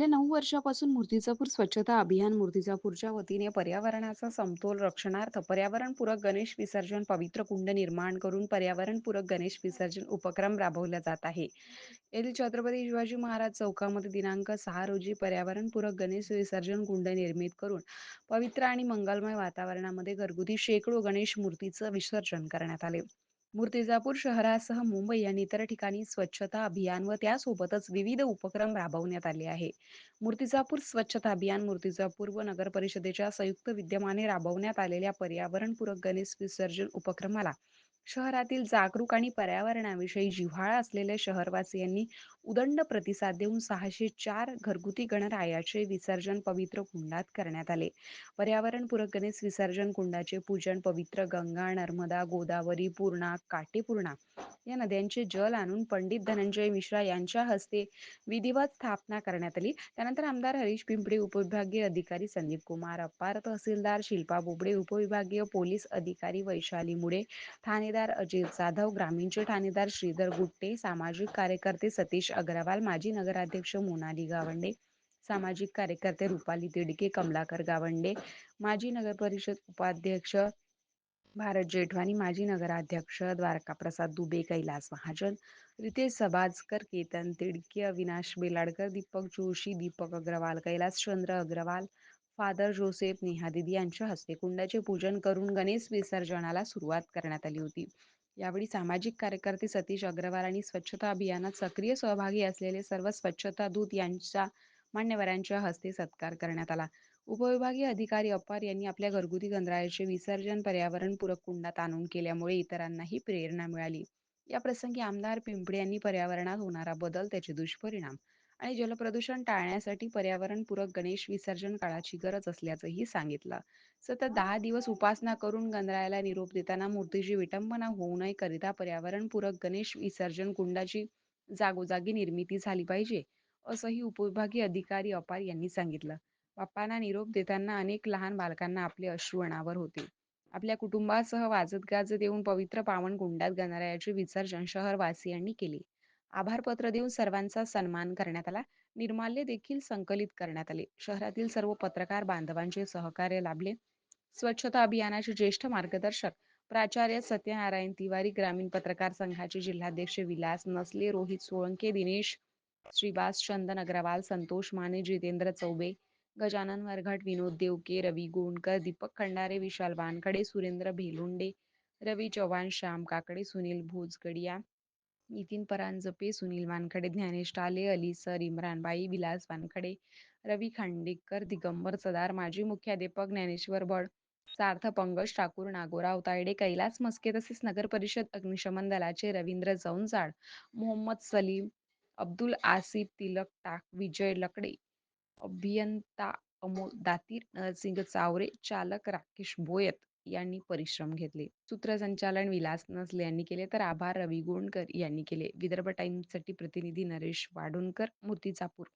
गेल्या 9 वर्षापासून मूर्तिजापूर स्वच्छता अभियान मूर्तिजापूरच्या वतीने पर्यावरणाचा समतोल रक्षणार्थ पर्यावरणपूरक गणेश विसर्जन पवित्र कुंड निर्माण करून पर्यावरणपूरक गणेश विसर्जन उपक्रम राबवला जात आहे. येथील छत्रपती शिवाजी महाराज चौकामध्ये दिनांक 6 रोजी पर्यावरणपूरक गणेश विसर्जन कुंड निर्मित करून पवित्र आणि मंगलमय वातावरणामध्ये घरगुती शेकडो गणेश मूर्तीचं विसर्जन करण्यात आले. मूर्तिजापूर शहरासह मुंबई आणि इतर ठिकाणी स्वच्छता अभियान व त्यासोबतच विविध उपक्रम राबवण्यात आले आहे. मूर्तिजापूर स्वच्छता अभियान मूर्तिजापूर व नगर परिषदेच्या संयुक्त विद्यमाने राबवण्यात आलेल्या पर्यावरणपूरक गणेश विसर्जन उपक्रमाला शहरातील जागरूक आणि पर्यावरणाविषयी जिव्हाळा असलेल्या शहरवासियांनी उदंड प्रतिसाद देऊन 604 घरगुती गणरायाचे विसर्जन पवित्र कुंडात करण्यात आले. पर्यावरणपूरक गणेश विसर्जन कुंडाचे पूजन पवित्र गंगा, नर्मदा, गोदावरी, पूर्णा, काटेपूर्णा या नद्यांचे जल आणून पंडित धनंजय मिश्रा यांच्या हस्ते विधिवत स्थापना करण्यात आली. त्यानंतर आमदार हरीश पिंपळे, उपविभागीय अधिकारी संदीप कुमार अप्पार, तहसीलदार शिल्पा बोबडे, उपविभागीय पोलीस अधिकारी वैशाली मुळे, ठाणेदार अजित जाधव, ग्रामीणचे ठाणेदार श्रीधर गुट्टे, सामाजिक कार्यकर्ते सतीश अग्रवाल, माजी नगराध्यक्ष मोनाली गावंडे, सामाजिक कार्यकर्ते रुपाली तिडके, कमलाकर गावंडे, माजी नगरपरिषद उपाध्यक्ष भारत जेठवानी, माजी नगराध्यक्ष द्वारकाप्रसाद दुबे, कैलास महाजन, रितेश सबाजकर, केतन तिडके, अविनाश बेलाडकर, दीपक जोशी, दीपक अग्रवाल, कैलासचंद्र अग्रवाल, फादर जोसेफ, नेहा दिदी यांच्या हस्ते कुंडाचे पूजन करून गणेश विसर्जनाला सुरुवात करण्यात आली होती. यावेळी सामाजिक कार्यकर्ते सतीश अग्रवाल आणि स्वच्छता अभियानात सक्रिय सहभागी असलेले सर्व स्वच्छता दूत यांचा मान्यवरांच्या हस्ते सत्कार करण्यात आला. उपविभागीय अधिकारी अप्पार यांनी आपल्या घरगुती गणरायाचे विसर्जन पर्यावरणपूरक कुंडात आणून केल्यामुळे इतरांनाही प्रेरणा मिळाली. या प्रसंगी आमदार पिंपळे यांनी पर्यावरणात होणारा बदल, त्याचे दुष्परिणाम आणि जलप्रदूषण टाळण्यासाठी पर्यावरणपूरक गणेश विसर्जन काळाची गरज असल्याचंही सांगितलं. सतत 10 दिवस उपासना करून गणरायाला निरोप देताना मूर्तीची विटंबना होऊ नये करिता पर्यावरणपूरक गणेश विसर्जन कुंडाची जागोजागी निर्मिती झाली पाहिजे, असंही उपविभागीय अधिकारी अपार यांनी सांगितलं. बाप्पांना निरोप देताना अनेक लहान बालकांना आपले अश्रू अनावर होते. आपल्या कुटुंबासह वाजत गाजत येऊन पवित्र पावन कुंडात गणरायाचे विसर्जन शहरवासियांनी केले. आभारपत्र देऊन सर्वांचा सन्मान करण्यात आला. निर्माल्य देखील संकलित करण्यात आले. शहरातील सर्व पत्रकार बांधवांचे सहकार्य लाभले. स्वच्छता अभियानाचे ज्येष्ठ मार्गदर्शक प्राचार्य सत्यनारायण तिवारी, ग्रामीण पत्रकार संघाचे जिल्हाध्यक्ष विलास नसले, रोहित सोळंके, दिनेश श्रीवास, चंदन अग्रवाल, संतोष माने, जितेंद्र चौबे, गजानन वरघट, विनोद देवके, रवी गोंडकर, दीपक खंडारे, विशाल वानखडे, सुरेंद्र भेलुंडे, रवी चव्हाण, श्याम काकडे, सुनील भोजगडिया, नितीन परांजपे, सुनील वानखडे, ज्ञानेश टाले, अली सर, इम्रानबाई, विलास वानखडे, रवी खांडेकर, दिगंबर सदार, माजी मुख्याध्यापक ज्ञानेश्वर भड, सार्थ पंकज ठाकूर, नागोराव तायडे, कैलास मस्के तसेच नगर परिषद अग्निशमन दलाचे रवींद्र जौनजाड, मोहम्मद सलीम, अब्दुल आसिफ, तिलक टाक, विजय लकडे, अभियंता अमोल दातीर, नरसिंग चावरे, चालक राकेश बोयत यांनी परिश्रम घेतले. सूत्रसंचालन विलास नसले यांनी केले, तर आभार रवी गोंडकर यांनी केले. विदर्भ टाइम्ससाठी प्रतिनिधी नरेश वाडुणकर, मूर्तिजापूर.